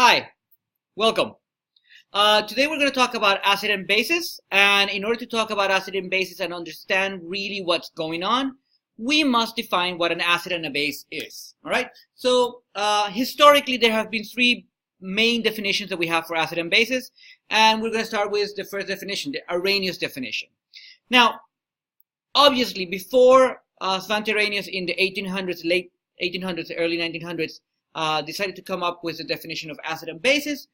Hi, welcome. Today we're going to talk about acid and bases, and in order to talk about acid and bases and understand really what's going on, we must define what an acid and a base is. All right. So historically, there have been three main definitions that we have for acid and bases, and we're going to start with the first definition, the Arrhenius definition. Now, obviously, before Svante Arrhenius in the 1800s, late 1800s, early 1900s, decided to come up with the definition of acid and bases,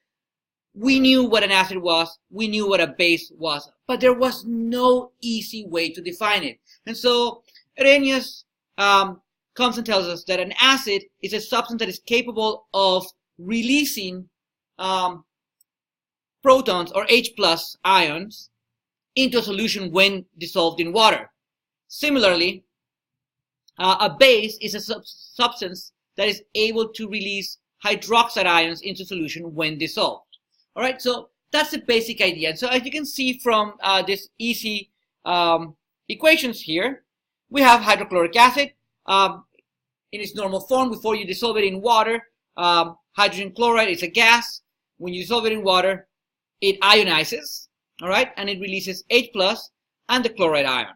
we knew what an acid was, we knew what a base was, but there was no easy way to define it. And so Arrhenius comes and tells us that an acid is a substance that is capable of releasing protons or H+ ions into a solution when dissolved in water. Similarly, a base is a substance that is able to release hydroxide ions into solution when dissolved. All right, so that's the basic idea. And so as you can see from this easy equations here, we have hydrochloric acid in its normal form. Before you dissolve it in water, hydrogen chloride is a gas. When you dissolve it in water, it ionizes, all right, and it releases H+ and the chloride ion.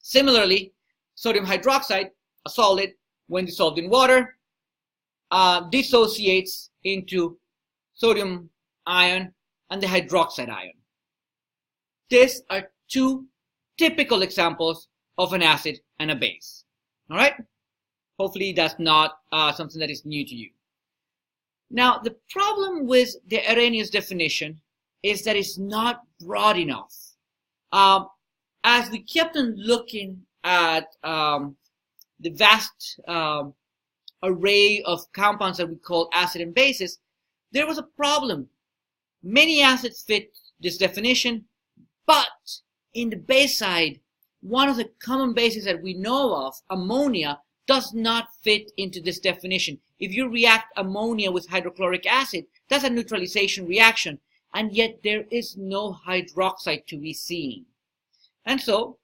Similarly, sodium hydroxide, a solid, when dissolved in water, dissociates into sodium ion and the hydroxide ion. These are two typical examples of an acid and a base. All right? Hopefully that's not something that is new to you. Now, the problem with the Arrhenius definition is that it's not broad enough. As we kept on looking at the vast array of compounds that we call acid and bases, there was a problem. Many acids fit this definition, but in the base side, one of the common bases that we know of, ammonia, does not fit into this definition. If you react ammonia with hydrochloric acid, that's a neutralization reaction, and yet there is no hydroxide to be seen. And so,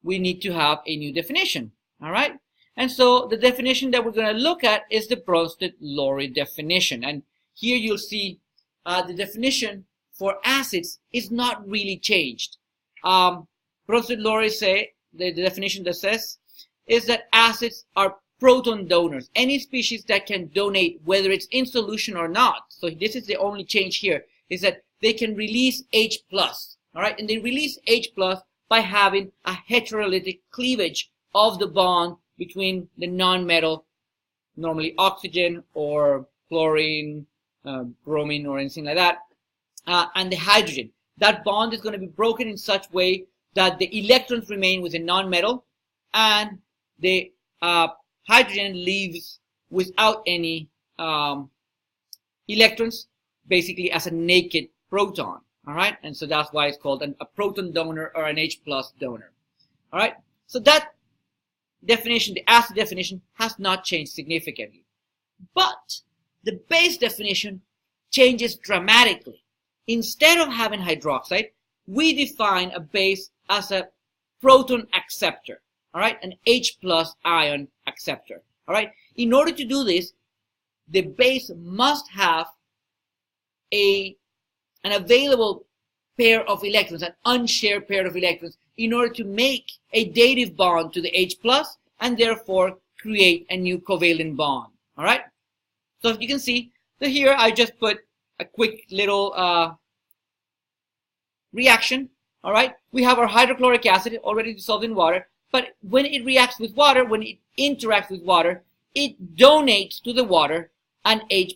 we need to have a new definition, all right? And so the definition that we're going to look at is the Bronsted-Lowry definition. And here you'll see the definition for acids is not really changed. Bronsted-Lowry say, the definition that says, is that acids are proton donors. Any species that can donate, whether it's in solution or not. So this is the only change here, is that they can release H+, all right? And they release H+ by having a heterolytic cleavage of the bond between the non-metal, normally oxygen or chlorine, bromine or anything like that, and the hydrogen. That bond is going to be broken in such way that the electrons remain with the non-metal and the hydrogen leaves without any electrons, basically as a naked proton. All right, and so that's why it's called a proton donor or an H+ donor. All right, so that definition, the acid definition, has not changed significantly. But the base definition changes dramatically. Instead of having hydroxide, we define a base as a proton acceptor. All right, an H+ ion acceptor. All right, in order to do this, the base must have an available pair of electrons, an unshared pair of electrons, in order to make a dative bond to the H+ and therefore create a new covalent bond. All right? So if you can see, so here I just put a quick little reaction. All right? We have our hydrochloric acid already dissolved in water, but when it reacts with water, when it interacts with water, it donates to the water an H+.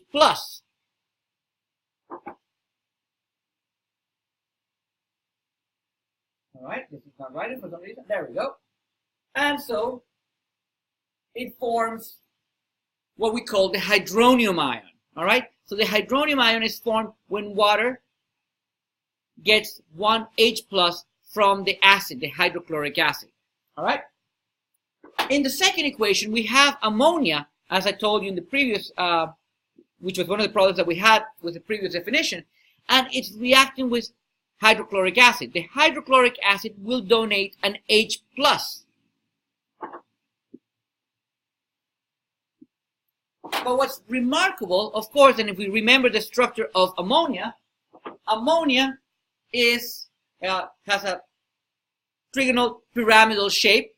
All right, this is not writing for some reason. There we go. And so it forms what we call the hydronium ion. All right, so the hydronium ion is formed when water gets one H+ from the acid, the hydrochloric acid. All right. In the second equation, we have ammonia, as I told you in the previous, which was one of the problems that we had with the previous definition, and it's reacting with hydrochloric acid. The hydrochloric acid will donate an H+. But what's remarkable, of course, and if we remember the structure of ammonia, ammonia has a trigonal pyramidal shape.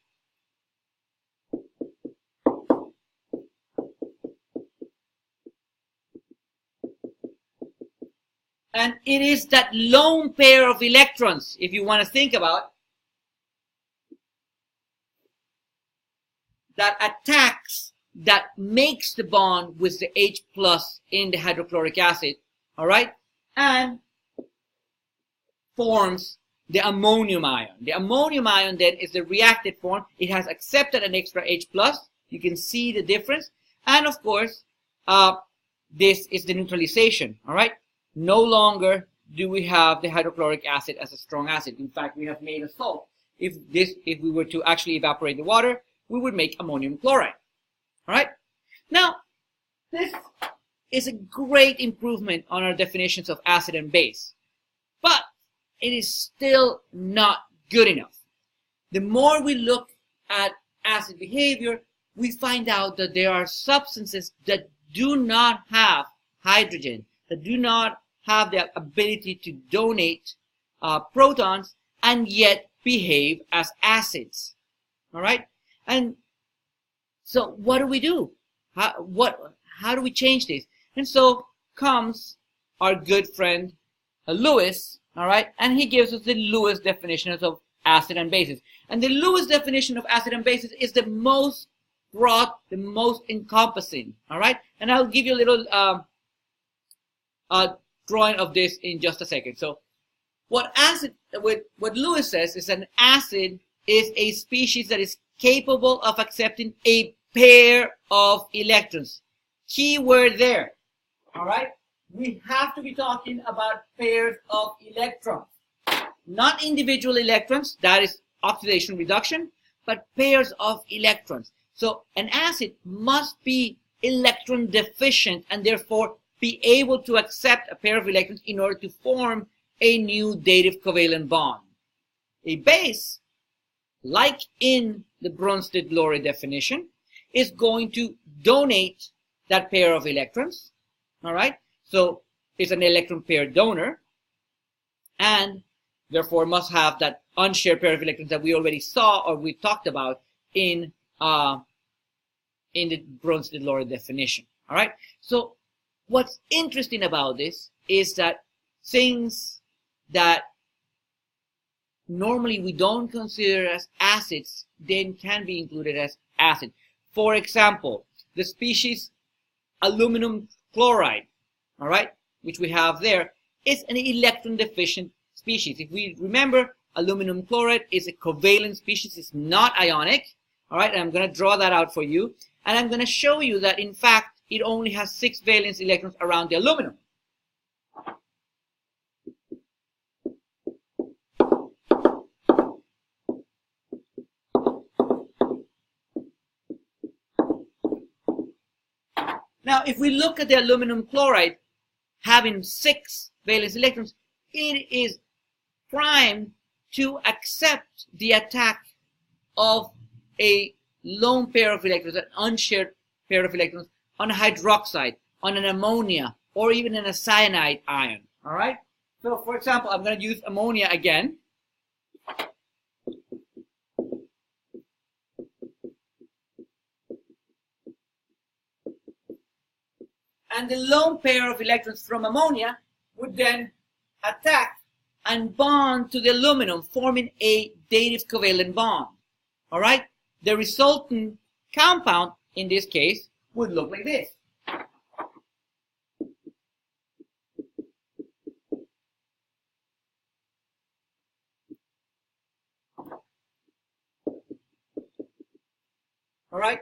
And it is that lone pair of electrons, if you want to think about, that attacks, that makes the bond with the H plus in the hydrochloric acid, all right, and forms the ammonium ion. The ammonium ion then is the reactive form. It has accepted an extra H plus. You can see the difference. And of course, this is the neutralization, all right. No longer do we have the hydrochloric acid as a strong acid. In fact, we have made a salt. If we were to actually evaporate the water, we would make ammonium chloride. All right. Now, this is a great improvement on our definitions of acid and base, but it is still not good enough. The more we look at acid behavior, we find out that there are substances that do not have hydrogen, that do not have the ability to donate protons and yet behave as acids. All right? And so what do we do? How do we change this? And so comes our good friend Lewis, all right? And he gives us the Lewis definition of acid and bases. And the Lewis definition of acid and bases is the most broad, the most encompassing, all right? And I'll give you a little drawing of this in just a second. So what Lewis says is an acid is a species that is capable of accepting a pair of electrons. Key word there, all right? We have to be talking about pairs of electrons, not individual electrons, that is oxidation reduction, but pairs of electrons. So an acid must be electron deficient and therefore be able to accept a pair of electrons in order to form a new dative covalent bond. A base, like in the Bronsted-Lowry definition, is going to donate that pair of electrons, all right? So it's an electron pair donor, and therefore must have that unshared pair of electrons that we already saw or we talked about in the Bronsted-Lowry definition, all right? So what's interesting about this is that things that normally we don't consider as acids then can be included as acid. For example, the species aluminum chloride, all right, which we have there, is an electron deficient species. If we remember, aluminum chloride is a covalent species, it's not ionic, all right, and I'm going to draw that out for you, and I'm going to show you that in fact it only has 6 valence electrons around the aluminum. Now, if we look at the aluminum chloride having 6 valence electrons, it is primed to accept the attack of a lone pair of electrons, an unshared pair of electrons, on a hydroxide, on an ammonia, or even in a cyanide ion. All right? So, for example, I'm going to use ammonia again. And the lone pair of electrons from ammonia would then attack and bond to the aluminum, forming a dative covalent bond. All right? The resultant compound, in this case, would look like this. All right?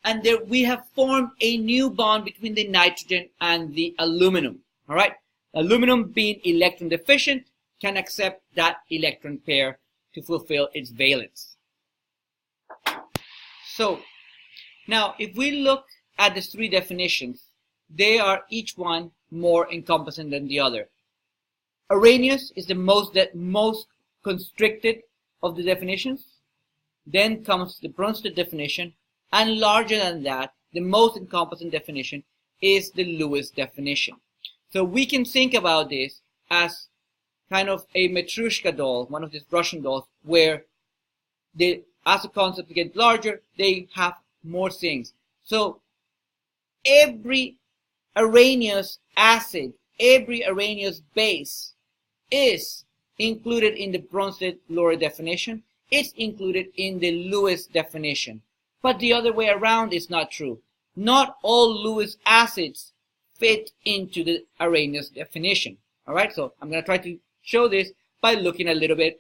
And there we have formed a new bond between the nitrogen and the aluminum. All right? Aluminum, being electron deficient, can accept that electron pair to fulfill its valence. So, now if we look at the 3 definitions, they are each one more encompassing than the other. Arrhenius is the most constricted of the definitions. Then comes the Bronsted definition, and larger than that, the most encompassing definition is the Lewis definition. So we can think about this as kind of a Matryoshka doll, one of these Russian dolls, where as the concepts get larger, they have more things. So every Arrhenius acid, every Arrhenius base is included in the Bronsted-Lowry definition. It's included in the Lewis definition. But the other way around is not true. Not all Lewis acids fit into the Arrhenius definition. Alright, so I'm going to try to show this by looking a little bit,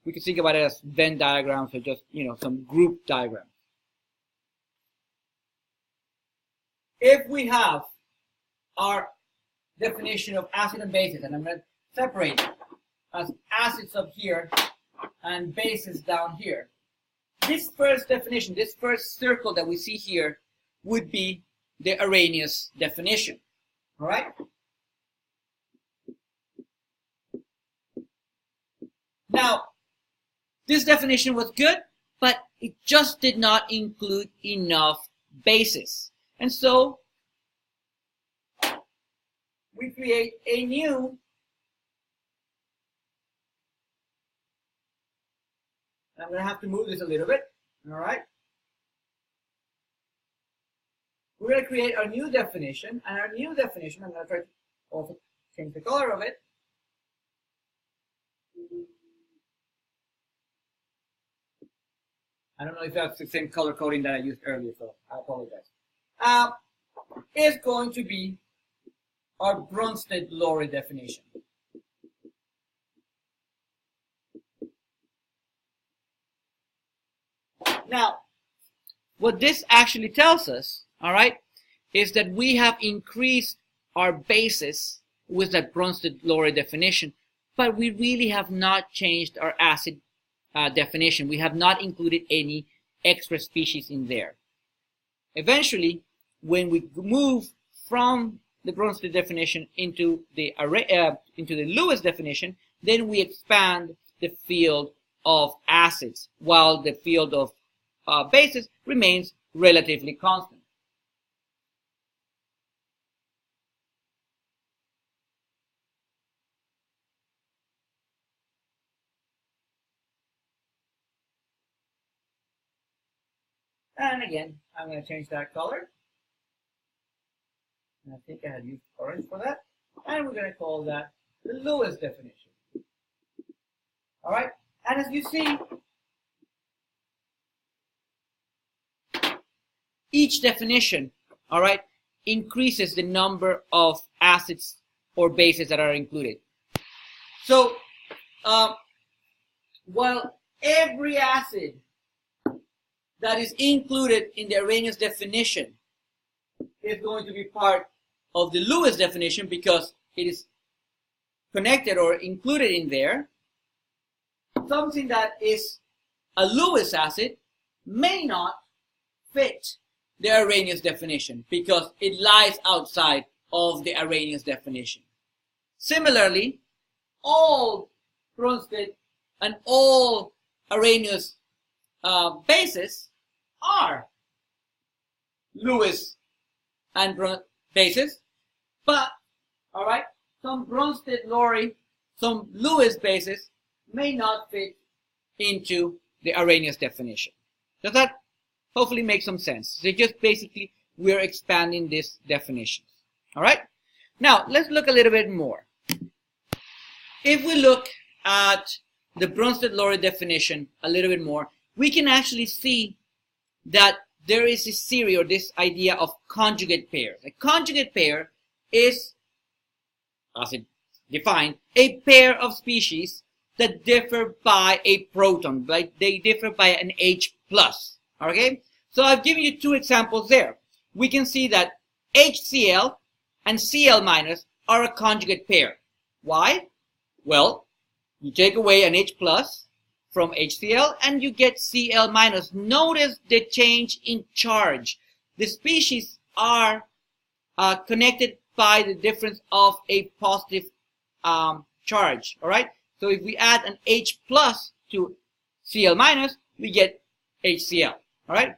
we can think about it as Venn diagrams or just, some group diagrams. If we have our definition of acid and bases, and I'm going to separate it as acids up here and bases down here. This first definition, this first circle that we see here would be the Arrhenius definition. All right? Now, this definition was good, but it just did not include enough bases. And so, we create a new I'm going to have to move this a little bit. All right. We're going to create our new definition, and our new definition, I'm going to try to also change the color of it. I don't know if that's the same color coding that I used earlier, so I apologize. Is going to be our Bronsted-Lowry definition. Now, what this actually tells us, all right, is that we have increased our basis with that Bronsted-Lowry definition, but we really have not changed our acid definition. We have not included any extra species in there. Eventually, when we move from the Bronsted definition into the Lewis definition, then we expand the field of acids, while the field of bases remains relatively constant. And again, I'm going to change that color. And I think I had used orange for that. And we're going to call that the Lewis definition. All right. And as you see, each definition, all right, increases the number of acids or bases that are included. So, while every acid that is included in the Arrhenius definition is going to be part of the Lewis definition because it is connected or included in there, something that is a Lewis acid may not fit the Arrhenius definition because it lies outside of the Arrhenius definition. Similarly, all Bronsted and all Arrhenius bases are Lewis and bases, but all right, some Bronsted-Lowry, some Lewis bases may not fit into the Arrhenius definition. Does that hopefully make some sense? So just basically we're expanding these definitions. All right. Now let's look a little bit more. If we look at the Bronsted-Lowry definition a little bit more, we can actually see that there is this theory or this idea of conjugate pairs. A conjugate pair is, as it defined, a pair of species that differ by a proton, like they differ by an H+. Okay? So I've given you two examples there. We can see that HCl and Cl- are a conjugate pair. Why? Well, you take away an H+ from HCl and you get Cl-. Notice the change in charge. The species are connected by the difference of a positive charge. All right. So if we add an H+ to Cl-, we get HCl. All right.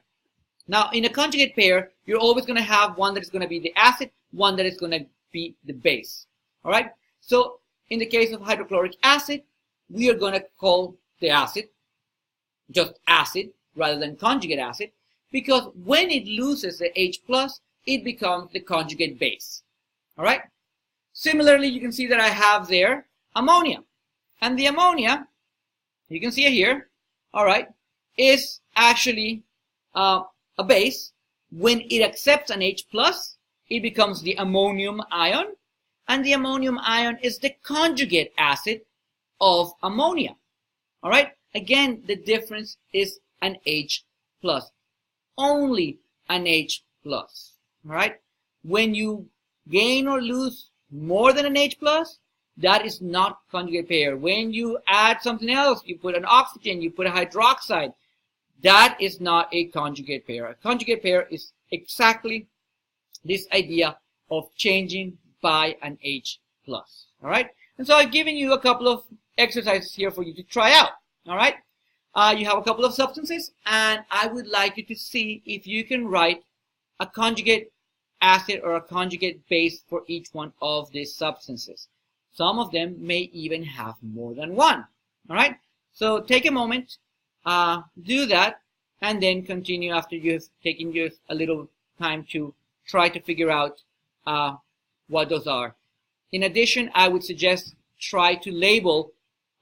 Now, in a conjugate pair, you're always going to have one that is going to be the acid, one that is going to be the base. All right? So, in the case of hydrochloric acid, we are going to call the acid just acid rather than conjugate acid, because when it loses the H+, it becomes the conjugate base. All right? Similarly, you can see that I have there ammonia. And the ammonia, you can see it here, all right, is actually a base. When it accepts an H+, it becomes the ammonium ion. And the ammonium ion is the conjugate acid of ammonia. All right? Again, the difference is an H+. Only an H+. All right? When you gain or lose more than an H+, that is not conjugate pair. When you add something else, you put an oxygen, you put a hydroxide, that is not a conjugate pair. A conjugate pair is exactly this idea of changing by an H+. All right? And so I've given you a couple of exercises here for you to try out. All right? You have a couple of substances, and I would like you to see if you can write a conjugate acid or a conjugate base for each one of these substances. Some of them may even have more than one. All right? So take a moment, do that, and then continue after you've taken just a little time to try to figure out what those are. In addition, I would suggest try to label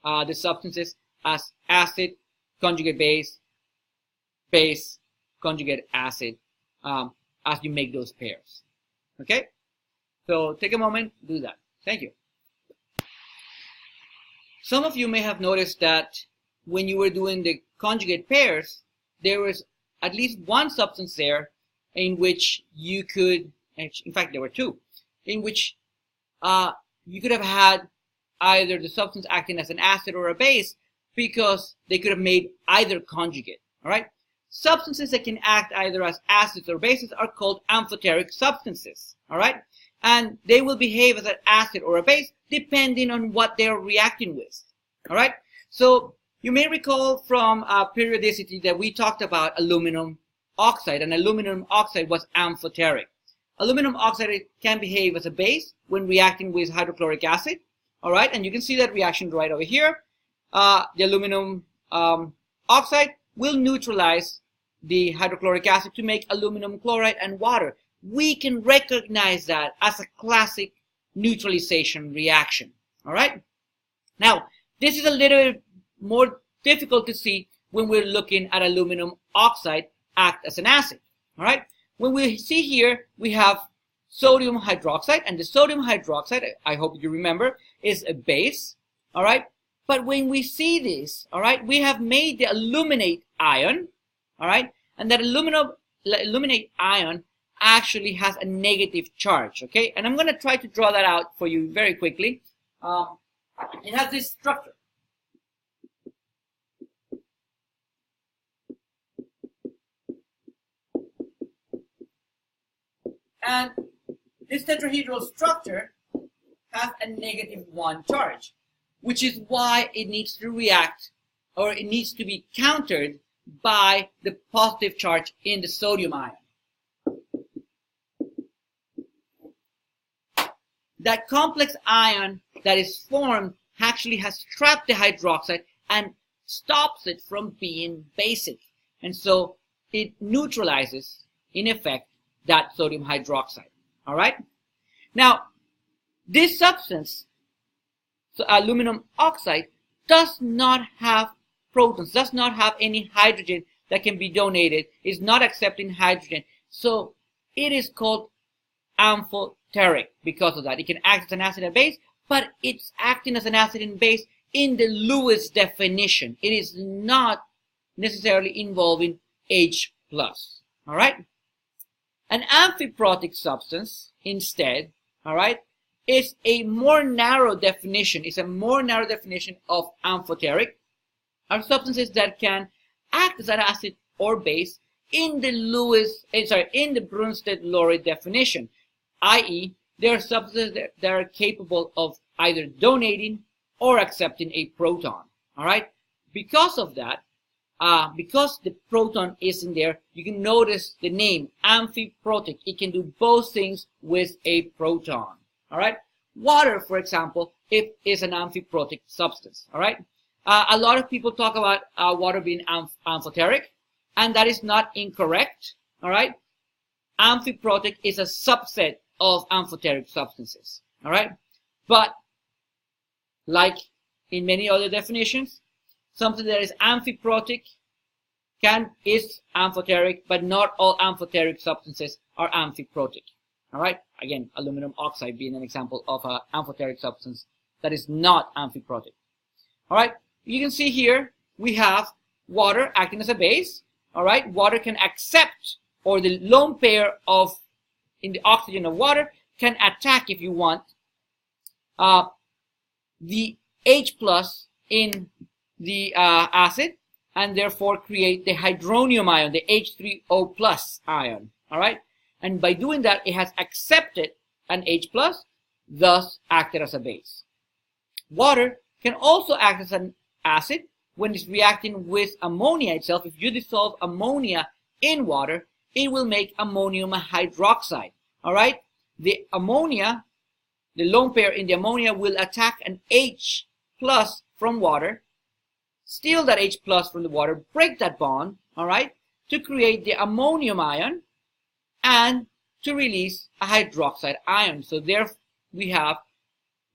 the substances as acid, conjugate base, base, conjugate acid as you make those pairs. Okay? So take a moment, do that. Thank you. Some of you may have noticed that when you were doing the conjugate pairs, there was at least one substance there in which you could, in fact there were two, in which you could have had either the substance acting as an acid or a base because they could have made either conjugate. All right? Substances that can act either as acids or bases are called amphoteric substances. All right? And they will behave as an acid or a base depending on what they're reacting with. All right? So you may recall from periodicity that we talked about aluminum oxide, and aluminum oxide was amphoteric. Aluminum oxide can behave as a base when reacting with hydrochloric acid. All right? And you can see that reaction right over here. The aluminum oxide will neutralize the hydrochloric acid to make aluminum chloride and water. We can recognize that as a classic neutralization reaction. All right? Now, this is a little more difficult to see when we're looking at aluminum oxide act as an acid. All right? When we see here, we have sodium hydroxide, and the sodium hydroxide, I hope you remember, is a base. All right? But when we see this, all right, we have made the aluminate ion, all right, and that aluminate ion actually has a negative charge, okay? And I'm going to try to draw that out for you very quickly. It has this structure. And this tetrahedral structure has a -1 charge, which is why it needs to react, or it needs to be countered by the positive charge in the sodium ion. That complex ion that is formed actually has trapped the hydroxide and stops it from being basic. And so it neutralizes, in effect, that sodium hydroxide. All right? Now, this substance, so aluminum oxide, does not have protons, does not have any hydrogen that can be donated, is not accepting hydrogen. So it is called amphoteric because of that. It can act as an acid and base, but it's acting as an acid and base in the Lewis definition. It is not necessarily involving H+. All right? An amphiprotic substance, instead, all right, is a more narrow definition. It's a more narrow definition of amphoteric. Are substances that can act as an acid or base in the in the Brunstad-Lowry definition, i.e., they are substances that are capable of either donating or accepting a proton. All right. Because of that, because the proton is in there, you can notice the name, amphiprotic. It can do both things with a proton. All right. Water, for example, it is an amphiprotic substance. All right. A lot of people talk about water being amphoteric, and that is not incorrect. All right. Amphiprotic is a subset of amphoteric substances. All right. But like in many other definitions, something that is amphiprotic is amphoteric, but not all amphoteric substances are amphiprotic. All right. Again, aluminum oxide being an example of an amphoteric substance that is not amphiprotic. All right. You can see here we have water acting as a base. All right. Water can accept, or the lone pair of in the oxygen of water can attack, if you want, the H plus in the acid, and therefore create the hydronium ion, the H3O plus ion. All right. And by doing that, it has accepted an H plus, thus acted as a base. Water can also act as an acid when it's reacting with ammonia itself. If you dissolve ammonia in water, it will make ammonium hydroxide. All right. The ammonia, the lone pair in the ammonia, will attack an H plus from water, steal that H plus from the water, break that bond, all right, to create the ammonium ion and to release a hydroxide ion. So there we have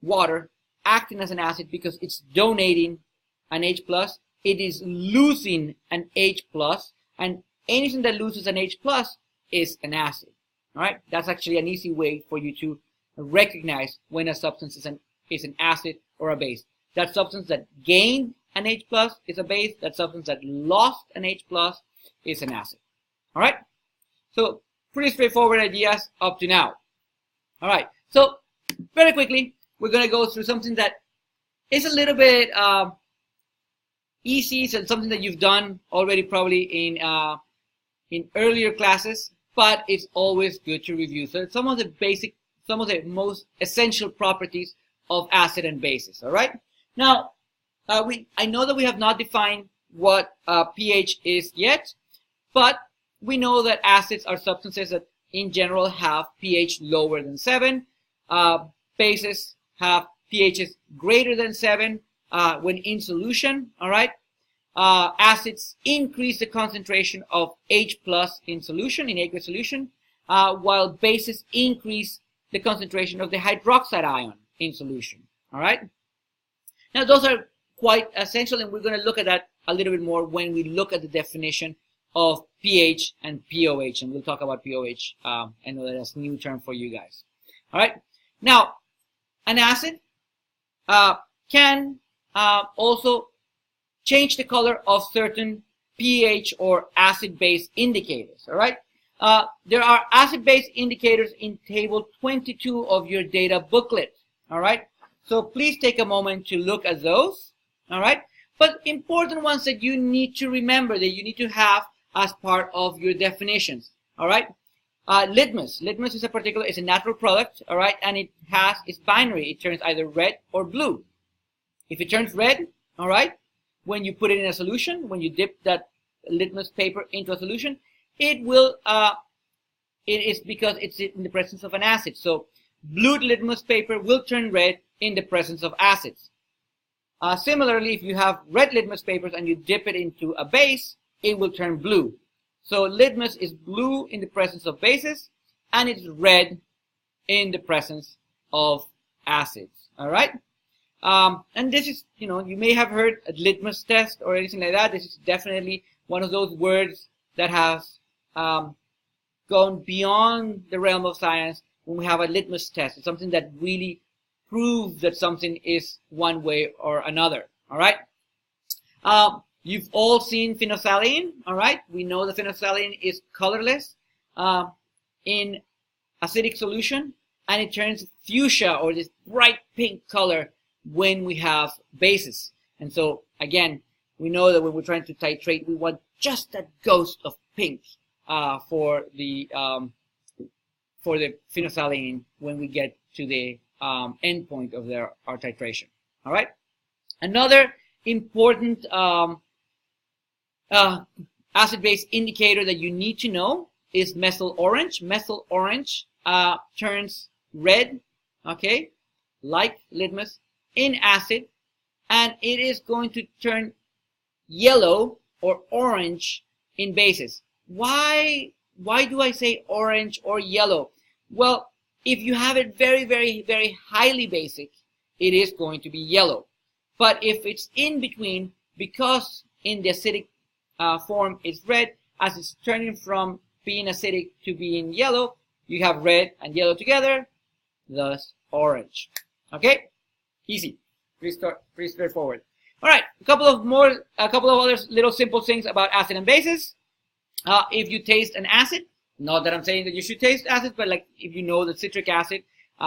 water acting as an acid because it's donating an H plus, it is losing an H plus, and anything that loses an H plus is an acid. All right, that's actually an easy way for you to recognize when a substance is an acid or a base. That substance that gained an H plus is a base. That substance that lost an H plus is an acid. All right, so pretty straightforward ideas up to now. All right, so very quickly we're going to go through something that is a little bit easy, so something that you've done already probably in earlier classes, but it's always good to review. So it's some of the most essential properties of acid and bases. All right. Now, I know that we have not defined what pH is yet, but we know that acids are substances that in general have pH lower than 7. Bases have pHs greater than 7 when in solution. All right. Acids increase the concentration of H plus in solution, in aqueous solution, while bases increase the concentration of the hydroxide ion in solution. All right. Now, those are quite essential, and we're going to look at that a little bit more when we look at the definition of pH and pOH, and we'll talk about pOH. I know that's a new term for you guys. All right. Now, an acid can also change the color of certain pH or acid-base indicators. All right. There are acid-base indicators in table 22 of your data booklet. All right. So please take a moment to look at those. All right. But important ones that you need to remember, that you need to have as part of your definitions. All right. Litmus. Litmus is a natural product. All right. And it's binary. It turns either red or blue. If it turns red, all right, when you put it in a solution, when you dip that litmus paper into a solution, it is because it's in the presence of an acid. So blue litmus paper will turn red in the presence of acids. Similarly, if you have red litmus papers and you dip it into a base, it will turn blue. So litmus is blue in the presence of bases, and it's red in the presence of acids. All right. And this is, you may have heard a litmus test or anything like that. This is definitely one of those words that has gone beyond the realm of science when we have a litmus test. It's something that really proves that something is one way or another. All right. You've all seen phenolphthalein. All right. We know that phenolphthalein is colorless in acidic solution, and it turns fuchsia, or this bright pink color, when we have bases. And so again, we know that when we're trying to titrate, we want just that ghost of pink for the phenolphthalein when we get to the end point of our titration. All right. Another important acid-base indicator that you need to know is methyl orange. Methyl orange turns red, okay, like litmus in acid, and it is going to turn yellow or orange in bases. Why do I say orange or yellow? Well, if you have it very, very, very highly basic, it is going to be yellow. But if it's in between, because in the acidic form it's red, as it's turning from being acidic to being yellow, you have red and yellow together, thus orange. Okay? Easy. Pretty straightforward. All right, a couple of other little simple things about acid and bases. If you taste an acid, not that I'm saying that you should taste acids, but like if you know that citric acid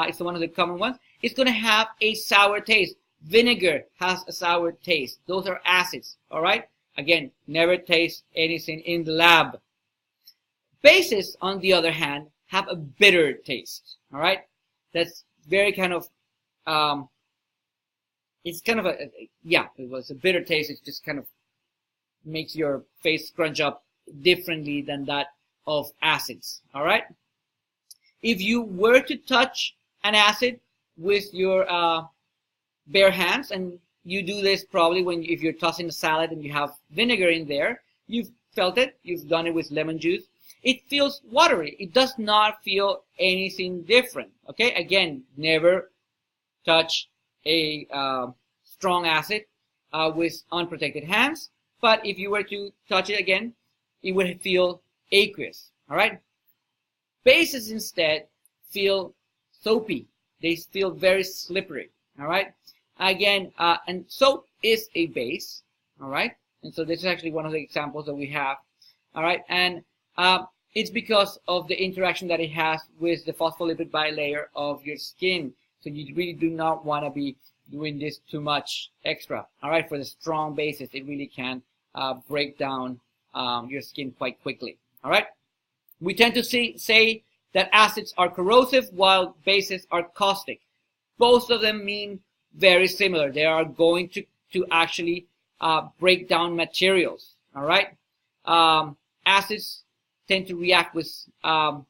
is one of the common ones, it's going to have a sour taste. Vinegar has a sour taste. Those are acids. All right. Again, never taste anything in the lab. Bases, on the other hand, have a bitter taste. All right. That's very kind of it's kind of it's a bitter taste. It just kind of makes your face scrunch up differently than that of acids. All right. If you were to touch an acid with your bare hands, and you do this probably if you're tossing a salad and you have vinegar in there, you've felt it. You've done it with lemon juice. It feels watery. It does not feel anything different. Okay. Again, never touch a strong acid with unprotected hands. But if you were to touch it again, it would feel aqueous. All right. Bases instead feel soapy. They feel very slippery. All right. Again, and soap is a base. All right. And so this is actually one of the examples that we have. All right. And it's because of the interaction that it has with the phospholipid bilayer of your skin. So you really do not want to be doing this too much extra. All right. For the strong bases, it really can break down your skin quite quickly. All right. We tend to say that acids are corrosive while bases are caustic. Both of them mean very similar. They are going to actually break down materials. All right. Acids tend to react with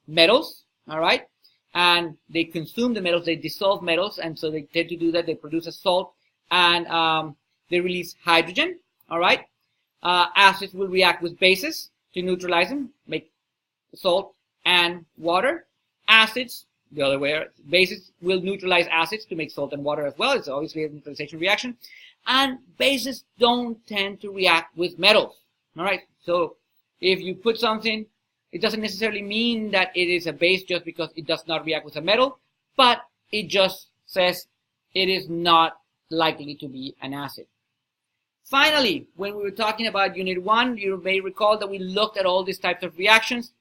metals. All right. And they consume the metals. They dissolve metals. And so they tend to do that. They produce a salt and they release hydrogen. All right. Acids will react with bases to neutralize them, make salt and water. Acids, the other way, bases will neutralize acids to make salt and water as well. It's obviously a neutralization reaction. And bases don't tend to react with metals. All right. So if you put something, it doesn't necessarily mean that it is a base just because it does not react with a metal, but it just says it is not likely to be an acid. Finally, when we were talking about Unit 1, you may recall that we looked at all these types of reactions.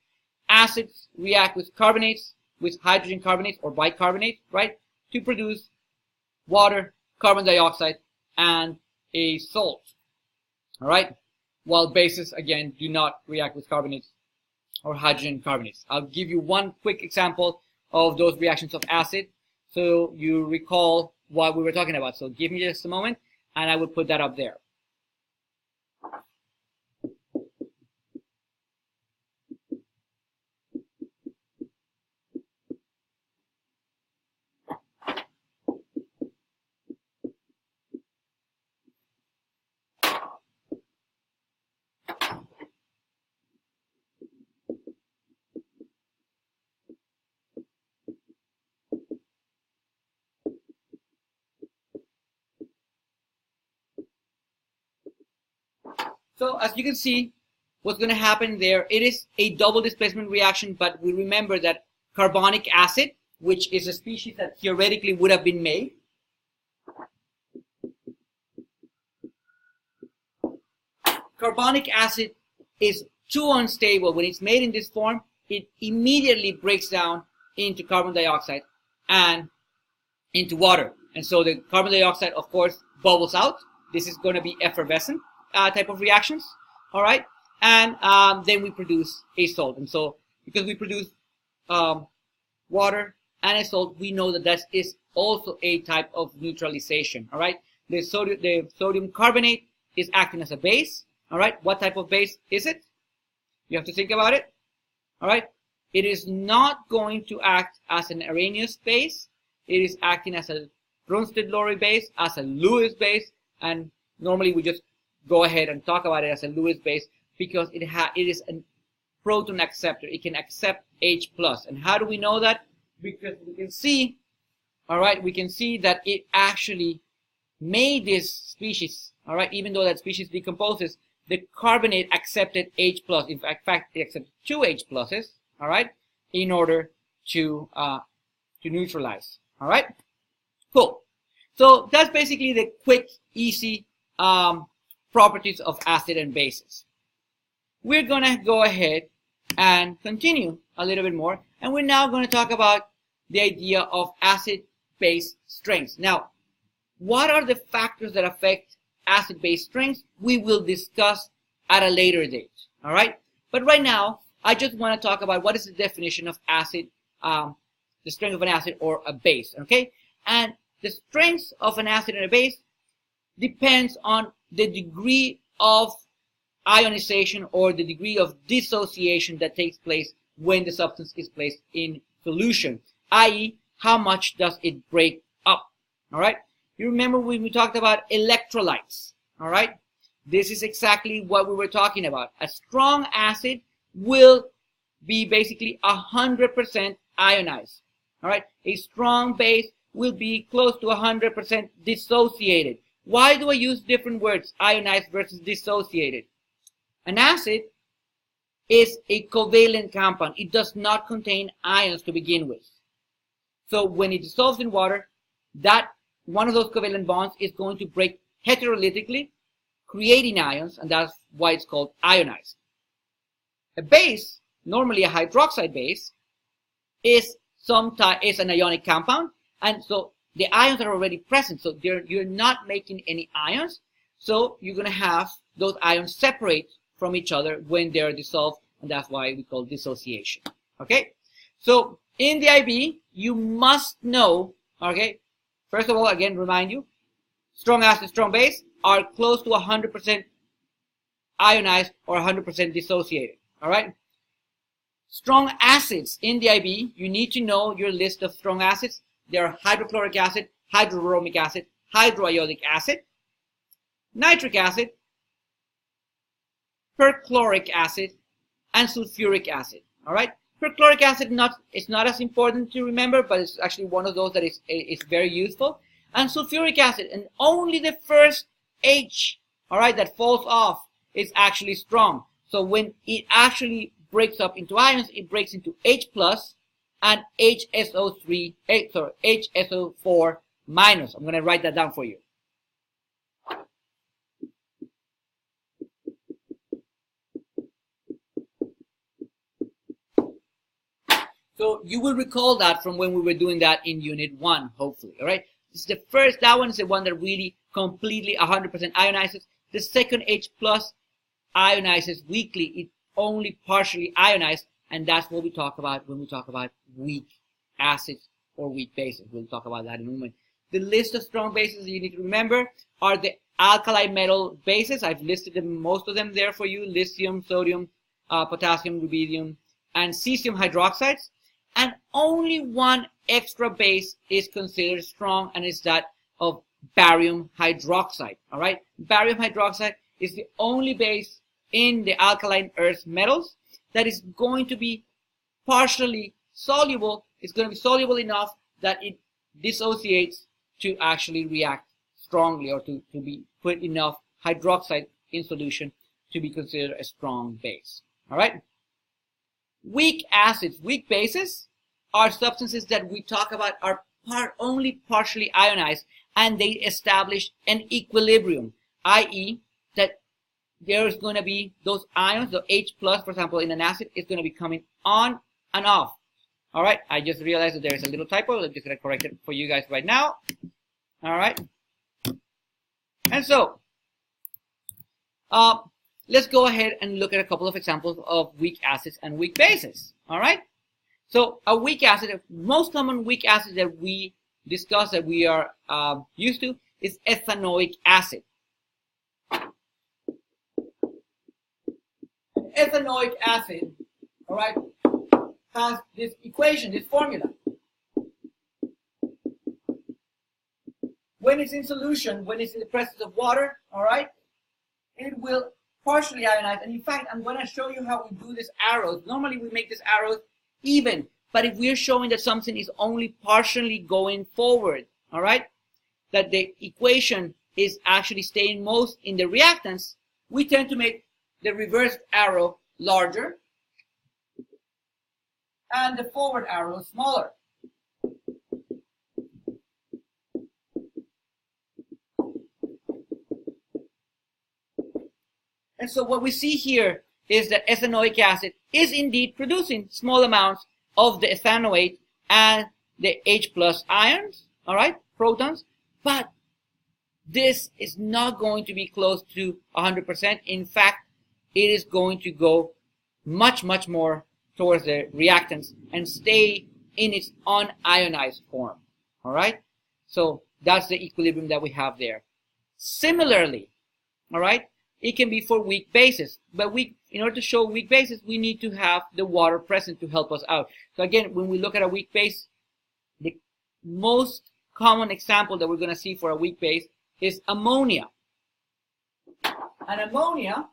Acids react with carbonates, with hydrogen carbonate or bicarbonate, right, to produce water, carbon dioxide, and a salt. All right, while bases, again, do not react with carbonates or hydrogen carbonates. I'll give you one quick example of those reactions of acid so you recall what we were talking about. So give me just a moment, and I will put that up there. So as you can see, what's going to happen there, it is a double displacement reaction, but we remember that carbonic acid, which is a species that theoretically would have been made, carbonic acid is too unstable. When it's made in this form, it immediately breaks down into carbon dioxide and into water. And so the carbon dioxide, of course, bubbles out. This is going to be effervescent type of reactions. All right. And then we produce a salt. And so because we produce water and a salt, we know that that is also a type of neutralization. All right. The sodium carbonate is acting as a base. All right, what type of base is it? You have to think about it. All right, it is not going to act as an Arrhenius base. It is acting as a Bronsted-Lowry base, as a Lewis base, and normally we just go ahead and talk about it as a Lewis base because it is a proton acceptor. It can accept H+. And how do we know that? Because we can see, all right, we can see that it actually made this species, all right, even though that species decomposes, the carbonate accepted H+. In fact, it accepted 2 H+, all right, in order to neutralize, all right? Cool. So that's basically the quick, easy properties of acid and bases. We're going to go ahead and continue a little bit more, and we're now going to talk about the idea of acid-base strengths. Now, what are the factors that affect acid-base strengths? We will discuss at a later date, all right? But right now, I just want to talk about what is the definition of acid, the strength of an acid or a base, okay? And the strength of an acid and a base depends on the degree of ionization or the degree of dissociation that takes place when the substance is placed in solution, i.e., how much does it break up, all right? You remember when we talked about electrolytes, all right? This is exactly what we were talking about. A strong acid will be basically 100% ionized, all right? A strong base will be close to 100% dissociated. Why do I use different words, ionized versus dissociated? An acid is a covalent compound. It does not contain ions to begin with. So when it dissolves in water, that one of those covalent bonds is going to break heterolytically, creating ions, and that's why it's called ionized. A base, normally a hydroxide base, is an ionic compound, and so the ions are already present, so you're not making any ions, so you're going to have those ions separate from each other when they're dissolved, and that's why we call dissociation. Okay? So in the IB, you must know, okay, first of all, again, remind you, strong acid, strong base are close to 100% ionized or 100% dissociated. All right? Strong acids in the IB, you need to know your list of strong acids. There are hydrochloric acid, hydrobromic acid, hydroiodic acid, nitric acid, perchloric acid, and sulfuric acid. All right? Perchloric acid it's not as important to remember, but it's actually one of those that is very useful. And sulfuric acid, and only the first H, all right, that falls off is actually strong. So when it actually breaks up into ions, it breaks into H plus and HSO4 minus. I'm going to write that down for you. So you will recall that from when we were doing that in Unit 1, hopefully, all right? This is the first, that one is the one that really completely 100% ionizes. The second H plus ionizes weakly. It only partially ionized, and that's what we talk about when we talk about weak acids or weak bases. We'll talk about that in a moment. The list of strong bases that you need to remember are the alkali metal bases. I've listed them, most of them there for you: lithium, sodium, potassium, rubidium, and cesium hydroxides. And only one extra base is considered strong, and it's that of barium hydroxide. All right, barium hydroxide is the only base in the alkaline earth metals that is going to be partially soluble. It's going to be soluble enough that it dissociates to actually react strongly, or to be put enough hydroxide in solution to be considered a strong base. All right. Weak acids, weak bases, are substances that we talk about are only partially ionized, and they establish an equilibrium, i.e. that there's going to be those ions, the H plus, for example, in an acid, is going to be coming on and off. All right, I just realized that there is a little typo. I'm just going to correct it for you guys right now. All right, and so let's go ahead and look at a couple of examples of weak acids and weak bases. All right, so a weak acid, the most common weak acid that we discuss, that we are used to, is ethanoic acid. ethanoic acid, all right, has this equation, this formula. When it's in solution, when it's in the presence of water, all right, it will partially ionize. And in fact, I'm going to show you how we do these arrows. Normally we make these arrows even, but if we're showing that something is only partially going forward, all right, that the equation is actually staying most in the reactants, we tend to make the reversed arrow larger and the forward arrow smaller. And so what we see here is that ethanoic acid is indeed producing small amounts of the ethanoate and the H plus ions, all right, protons, but this is not going to be close to 100%. In fact, it is going to go much, much more towards the reactants and stay in its unionized form, all right? So that's the equilibrium that we have there. Similarly, all right, it can be for weak bases, but in order to show weak bases, we need to have the water present to help us out. So again, when we look at a weak base, the most common example that we're going to see for a weak base is ammonia. And ammonia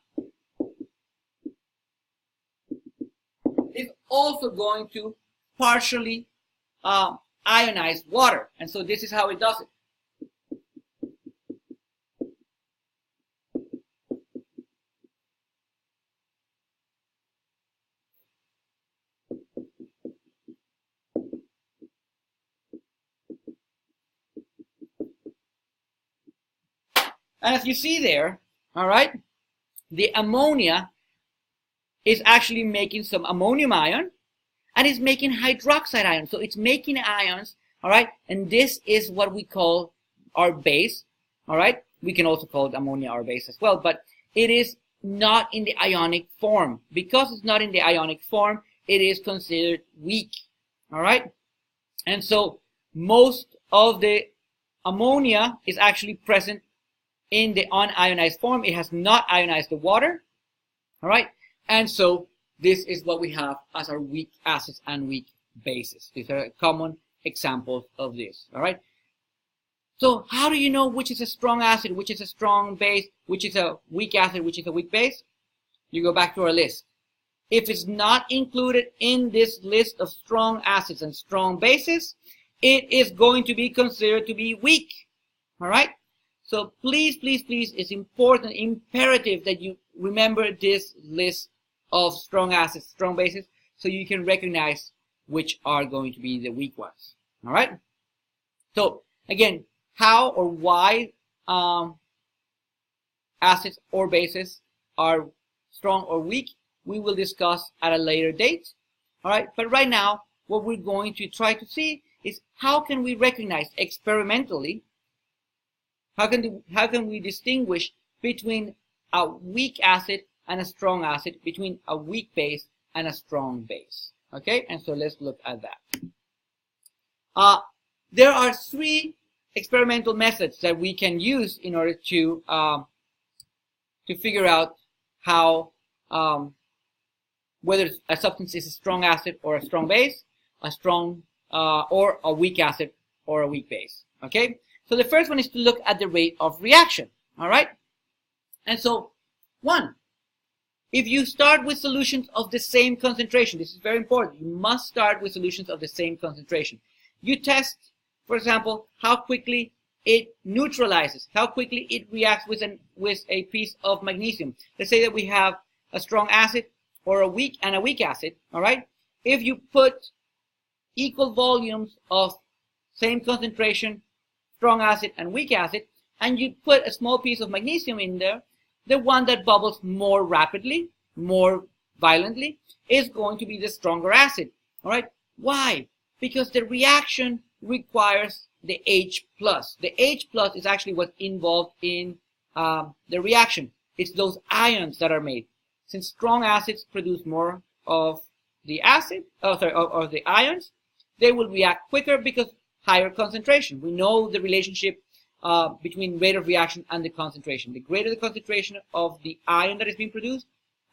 is also going to partially ionize water. And so this is how it does it. And as you see there, all right, the ammonia is actually making some ammonium ion and it's making hydroxide ion. So it's making ions, all right, and this is what we call our base, all right. We can also call it ammonia our base as well, but it is not in the ionic form. Because it's not in the ionic form, it is considered weak, all right. And so most of the ammonia is actually present in the unionized form. It has not ionized the water, all right, and so this is what we have as our weak acids and weak bases. These are common examples of this, all right. So how do you know which is a strong acid, which is a strong base, which is a weak acid, which is a weak base? You go back to our list. If it's not included in this list of strong acids and strong bases, it is going to be considered to be weak, all right. So please, please, please, it's important, imperative that you remember this list of strong acids, strong bases, so you can recognize which are going to be the weak ones. All right? So again, how or why acids or bases are strong or weak, we will discuss at a later date. All right? But right now, what we're going to try to see is how can we recognize experimentally, how can we distinguish between a weak acid and a strong acid, between a weak base and a strong base? Okay, and so let's look at that. There are three experimental methods that we can use in order to figure out how whether a substance is a strong acid or a strong base, a strong or a weak acid or a weak base. Okay. So the first one is to look at the rate of reaction, all right? And so, one, if you start with solutions of the same concentration, this is very important, you must start with solutions of the same concentration. You test, for example, how quickly it neutralizes, how quickly it reacts with a piece of magnesium. Let's say that we have a strong acid or a weak acid, all right? If you put equal volumes of same concentration, strong acid and weak acid, and you put a small piece of magnesium in there, the one that bubbles more rapidly, more violently, is going to be the stronger acid. All right? Why? Because the reaction requires the H+. The H+ is actually what's involved in the reaction. It's those ions that are made. Since strong acids produce more of the acid, of the ions, they will react quicker because higher concentration. We know the relationship between rate of reaction and the concentration. The greater the concentration of the ion that is being produced,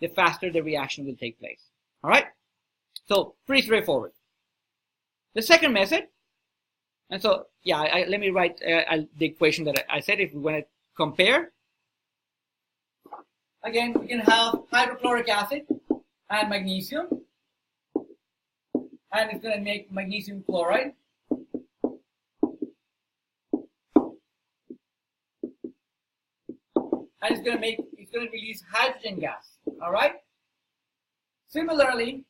the faster the reaction will take place. All right? So pretty straightforward. The second method, and so yeah, let me write the equation that I said if we want to compare. Again, we can have hydrochloric acid and magnesium, and it's going to make magnesium chloride. And it's going to release hydrogen gas. All right. Similarly,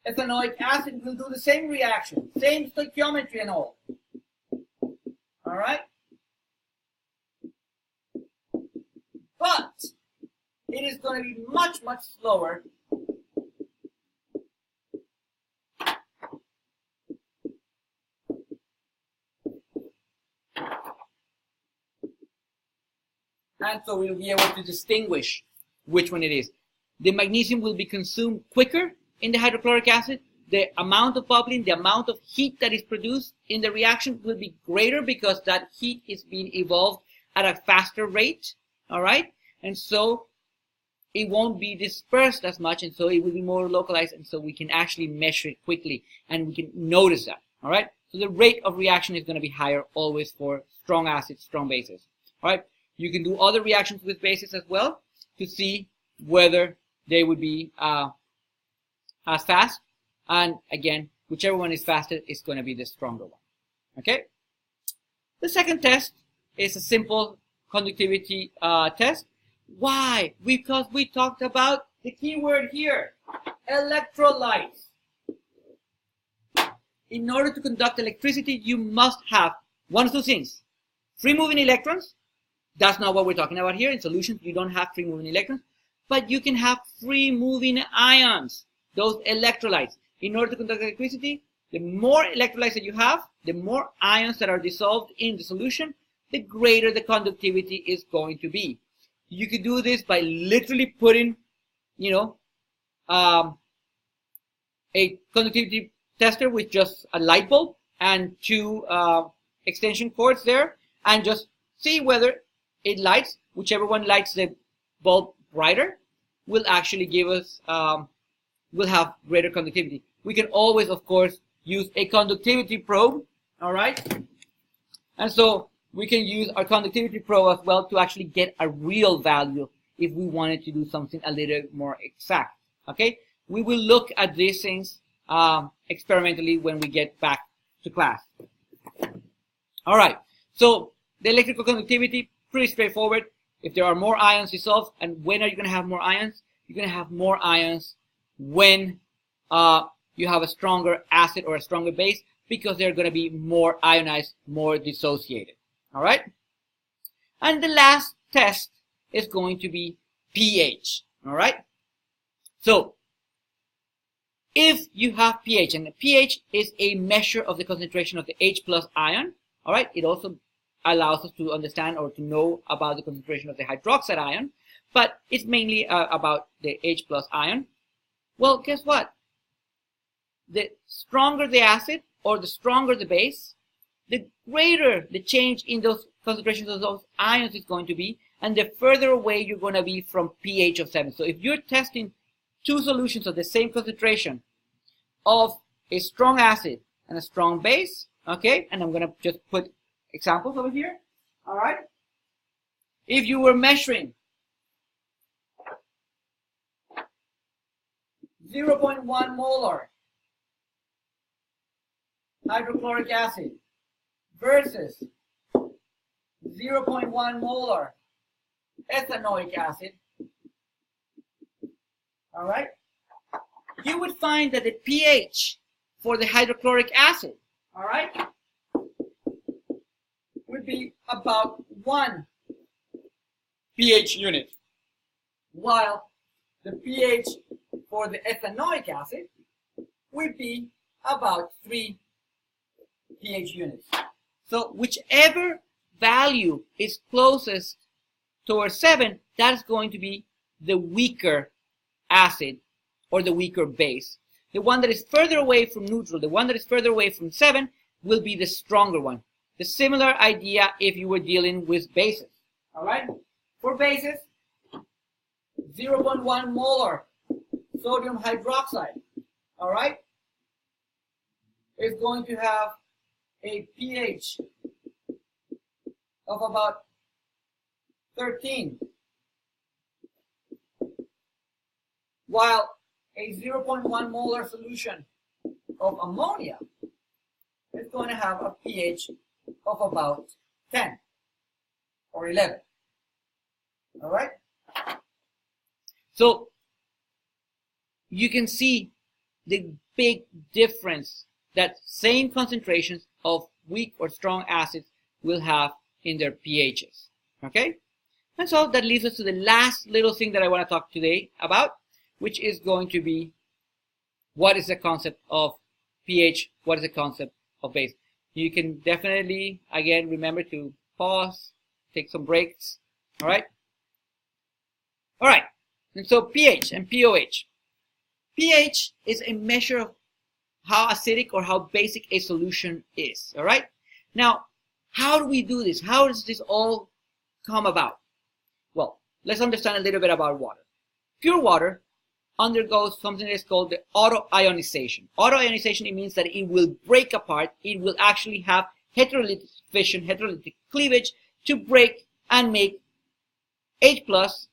ethanoic acid will do the same reaction, same stoichiometry and all. All right. But it is going to be much, much slower and so we'll be able to distinguish which one it is. The magnesium will be consumed quicker in the hydrochloric acid. The amount of bubbling, the amount of heat that is produced in the reaction will be greater because that heat is being evolved at a faster rate. All right, and so it won't be dispersed as much, and so it will be more localized, and so we can actually measure it quickly, and we can notice that. All right, so the rate of reaction is going to be higher always for strong acids, strong bases. All right, you can do other reactions with bases as well to see whether they would be as fast, and again, whichever one is faster is going to be the stronger one. Okay, the second test is a simple conductivity test. Why? Because we talked about the key word here, electrolytes. In order to conduct electricity, you must have one of two things. Free moving electrons. That's not what we're talking about here. In solutions, you don't have free moving electrons. But you can have free moving ions, those electrolytes. In order to conduct electricity, the more electrolytes that you have, the more ions that are dissolved in the solution, the greater the conductivity is going to be. You could do this by literally putting, a conductivity tester with just a light bulb and two extension cords there, and just see whether it lights. Whichever one lights the bulb brighter will actually give us, will have greater conductivity. We can always, of course, use a conductivity probe, all right? And so we can use our conductivity probe as well to actually get a real value if we wanted to do something a little more exact, okay? We will look at these things experimentally when we get back to class. All right, so the electrical conductivity, pretty straightforward. If there are more ions dissolved, and when are you going to have more ions? You're going to have more ions when you have a stronger acid or a stronger base, because they're going to be more ionized, more dissociated. All right? And the last test is going to be pH. All right? So, if you have pH, and the pH is a measure of the concentration of the H plus ion, all right? It also allows us to understand or to know about the concentration of the hydroxide ion, but it's mainly about the H plus ion. Well, guess what? The stronger the acid or the stronger the base, the greater the change in those concentrations of those ions is going to be, and the further away you're going to be from pH of 7. So if you're testing two solutions of the same concentration of a strong acid and a strong base, okay, and I'm going to just put examples over here, all right? If you were measuring 0.1 molar hydrochloric acid versus 0.1 molar ethanoic acid, all right, you would find that the pH for the hydrochloric acid, all right, would be about 1 pH unit, while the pH for the ethanoic acid would be about 3 pH units. So whichever value is closest towards 7, that is going to be the weaker acid or the weaker base. The one that is further away from neutral, the one that is further away from 7, will be the stronger one. The similar idea if you were dealing with bases. All right? For bases, 0.1 molar sodium hydroxide, all right, is going to have a pH of about 13, while a 0.1 molar solution of ammonia is going to have a pH of about 10 or 11. All right? So you can see the big difference that same concentrations of weak or strong acids will have in their pHs. Okay? And so that leads us to the last little thing that I want to talk today about, which is going to be what is the concept of pH, what is the concept of base. You can definitely, again, remember to pause, take some breaks, all right? All right, and so pH and pOH. pH is a measure of how acidic or how basic a solution is, all right? Now, how do we do this? How does this all come about? Well, let's understand a little bit about water. Pure water undergoes something that is called the auto-ionization. Auto-ionization, it means that it will break apart. It will actually have heterolytic fission, heterolytic cleavage to break and make H plus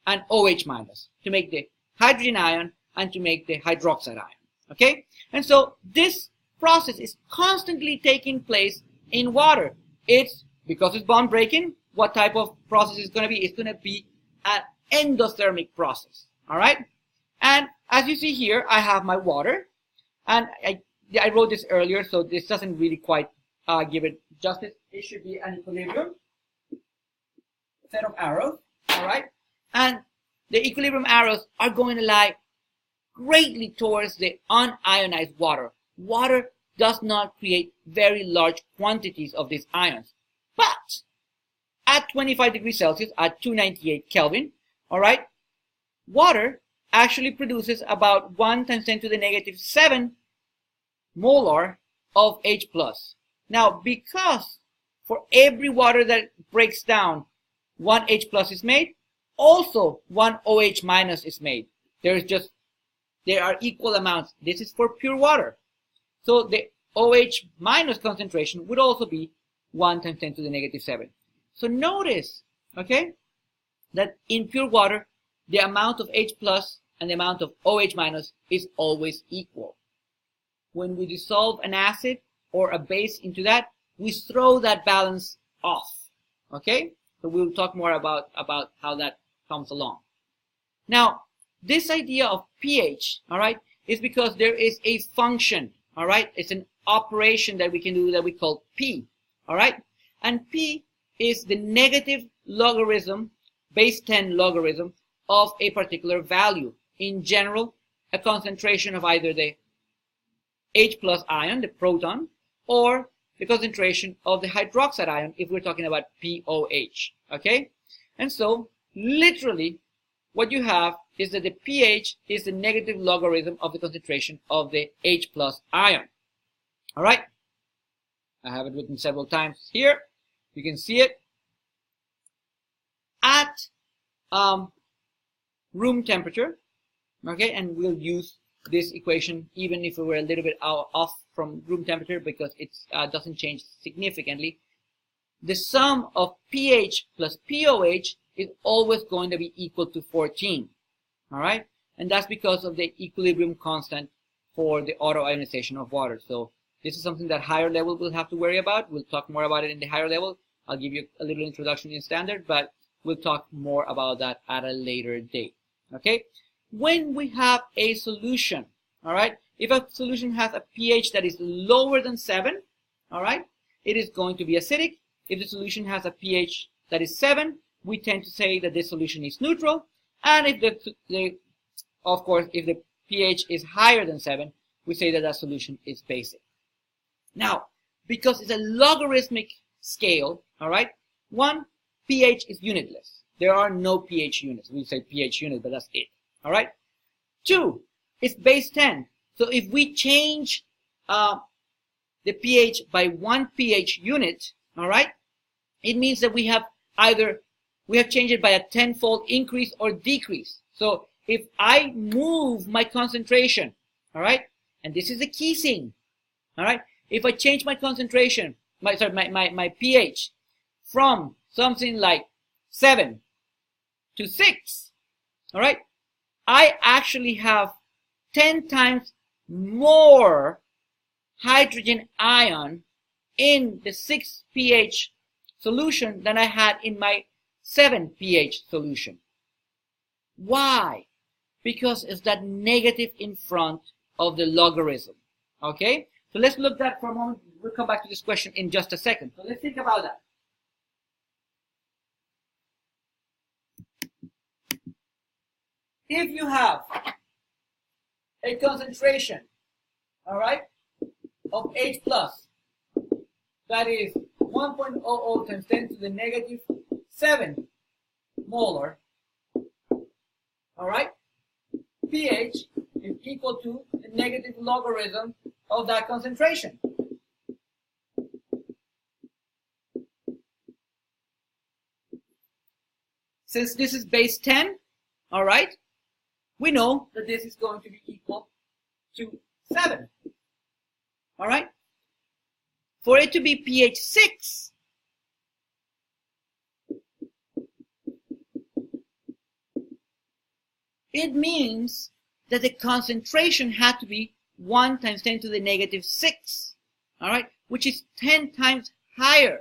and OH minus, to make the hydrogen ion and to make the hydroxide ion. Okay? And so this process is constantly taking place in water. It's, because it's bond breaking, what type of process is going to be? It's going to be an endothermic process. All right? And as you see here, I have my water, and I wrote this earlier, so this doesn't really quite give it justice. It should be an equilibrium set of arrows, all right? And the equilibrium arrows are going to lie greatly towards the unionized water. Water does not create very large quantities of these ions, but at 25 degrees Celsius, at 298 Kelvin, all right, water actually produces about 1 times 10 to the negative 7 molar of H plus. Now, because for every water that breaks down, 1 H plus is made, also 1 OH minus is made. There are equal amounts. This is for pure water. So the OH minus concentration would also be 1 times 10 to the negative 7. So notice, okay, that in pure water, the amount of H plus and the amount of OH minus is always equal. When we dissolve an acid or a base into that, we throw that balance off. Okay? So we'll talk more about how that comes along. Now, this idea of pH, all right, is because there is a function, all right? It's an operation that we can do that we call P, all right? And P is the negative logarithm, base 10 logarithm of a particular value. In general, a concentration of either the H plus ion, the proton, or the concentration of the hydroxide ion if we're talking about POH, okay? And so, literally, what you have is that the pH is the negative logarithm of the concentration of the H plus ion, all right? I have it written several times here. You can see it. At room temperature, okay, and we'll use this equation even if we were a little bit off from room temperature because it doesn't change significantly. The sum of pH plus POH is always going to be equal to 14, all right? And that's because of the equilibrium constant for the auto-ionization of water. So this is something that higher level will have to worry about. We'll talk more about it in the higher level. I'll give you a little introduction in standard, but we'll talk more about that at a later date, okay? When we have a solution, all right, if a solution has a pH that is lower than 7, all right, it is going to be acidic. If the solution has a pH that is 7, we tend to say that this solution is neutral. And if of course, if the pH is higher than 7, we say that that solution is basic. Now, because it's a logarithmic scale, all right, one, pH is unitless. There are no pH units. We say pH unit, but that's it. All right. 2, it's base 10. So if we change the pH by 1 pH unit, all right, it means that we have either we have changed it by a tenfold increase or decrease. So if I move my concentration, all right, and this is the key thing, all right, if I change my concentration, my pH from something like 7 to 6, all right, I actually have 10 times more hydrogen ion in the 6 pH solution than I had in my 7 pH solution. Why? Because it's that negative in front of the logarithm. Okay? So let's look at that for a moment. We'll come back to this question in just a second. So let's think about that. If you have a concentration, all right, of H plus, that is 1.00 times 10 to the negative 7 molar, all right, pH is equal to the negative logarithm of that concentration. Since this is base 10, all right, we know that this is going to be equal to 7. All right? For it to be pH 6, it means that the concentration had to be 1 times 10 to the negative 6, all right, which is 10 times higher,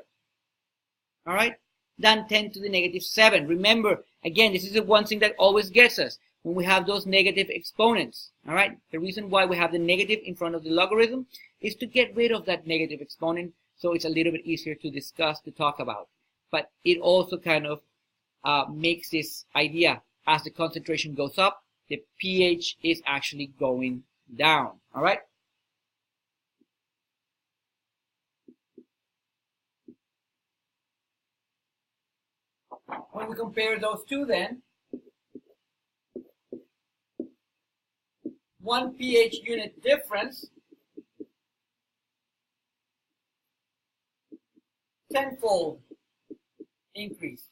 all right, than 10 to the negative 7. Remember, again, this is the one thing that always gets us when we have those negative exponents, all right? The reason why we have the negative in front of the logarithm is to get rid of that negative exponent, so it's a little bit easier to discuss, to talk about. But it also kind of makes this idea, as the concentration goes up, the pH is actually going down, all right? When we compare those two then, 1 pH unit difference, tenfold increase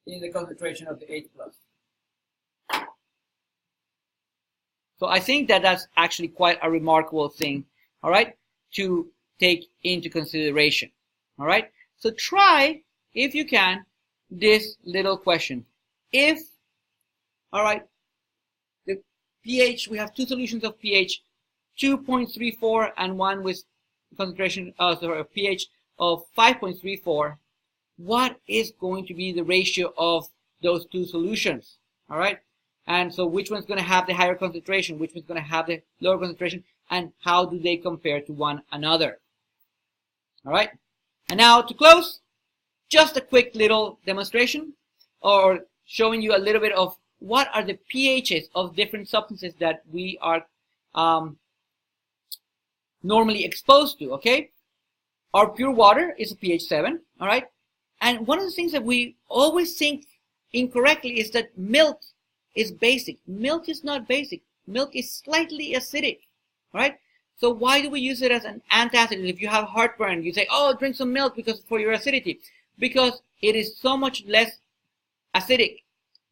in the concentration of the H plus. So I think that that's actually quite a remarkable thing, all right, to take into consideration, all right? So try, if you can, this little question. If, all right, the pH, we have two solutions of pH 2.34 and one with concentration, pH of 5.34, what is going to be the ratio of those two solutions, all right? And so which one's going to have the higher concentration, which one's going to have the lower concentration, and how do they compare to one another, all right? And now to close, just a quick little demonstration or showing you a little bit of what are the pHs of different substances that we are normally exposed to, okay? Our pure water is a pH 7, all right? And one of the things that we always think incorrectly is that milk is basic. Milk is not basic. Milk is slightly acidic, right? So why do we use it as an antacid? If you have heartburn, you say, oh, drink some milk because for your acidity. Because it is so much less acidic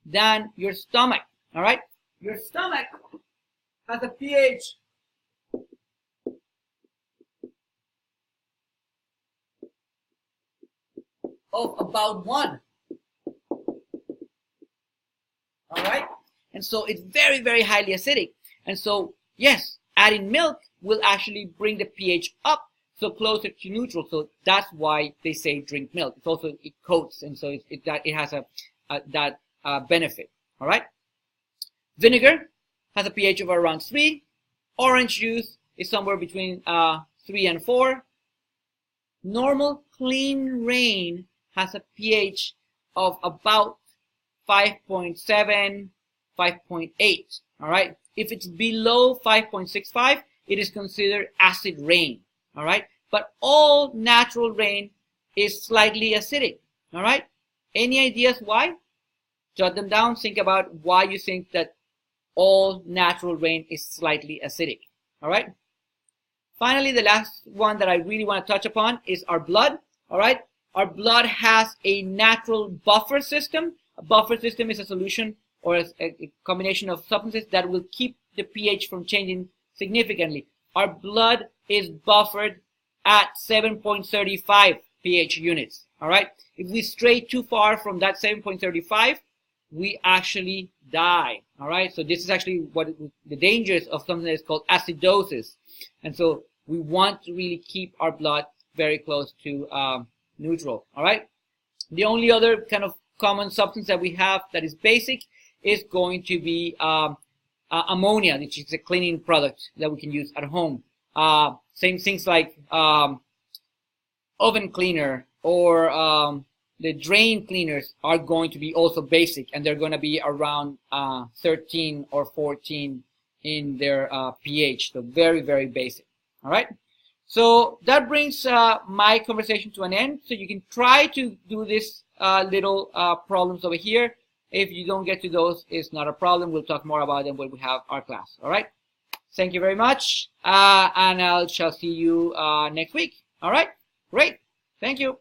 than your stomach, all right? Your stomach has a pH of about 1. All right? And so it's very, very highly acidic. And so, yes, adding milk will actually bring the pH up, so closer to neutral. So that's why they say drink milk. It's also, it coats, and so it has that benefit. All right? Vinegar has a pH of around 3. Orange juice is somewhere between 3 and 4. Normal clean rain has a pH of about 5.7, 5.8. All right? If it's below 5.65, it is considered acid rain. All right? But all natural rain is slightly acidic. All right? Any ideas why? Jot them down. Think about why you think that all natural rain is slightly acidic. All right? Finally, the last one that I really want to touch upon is our blood. All right? our blood has a natural buffer system. A buffer system is a solution or a combination of substances that will keep the pH from changing significantly. Our blood is buffered at 7.35 pH units. All right. If we stray too far from that 7.35, we actually die. All right. So this is actually what the dangers of something that is called acidosis. And so we want to really keep our blood very close to neutral. All right. The only other kind of common substance that we have that is basic is going to be ammonia, which is a cleaning product that we can use at home. Same things like oven cleaner or the drain cleaners are going to be also basic, and they're going to be around 13 or 14 in their pH. So very, very basic. All right. So that brings my conversation to an end. So you can try to do this little problems over here. If you don't get to those, it's not a problem. We'll talk more about them when we have our class. All right. Thank you very much. And I shall see you next week. All right. Great. Thank you.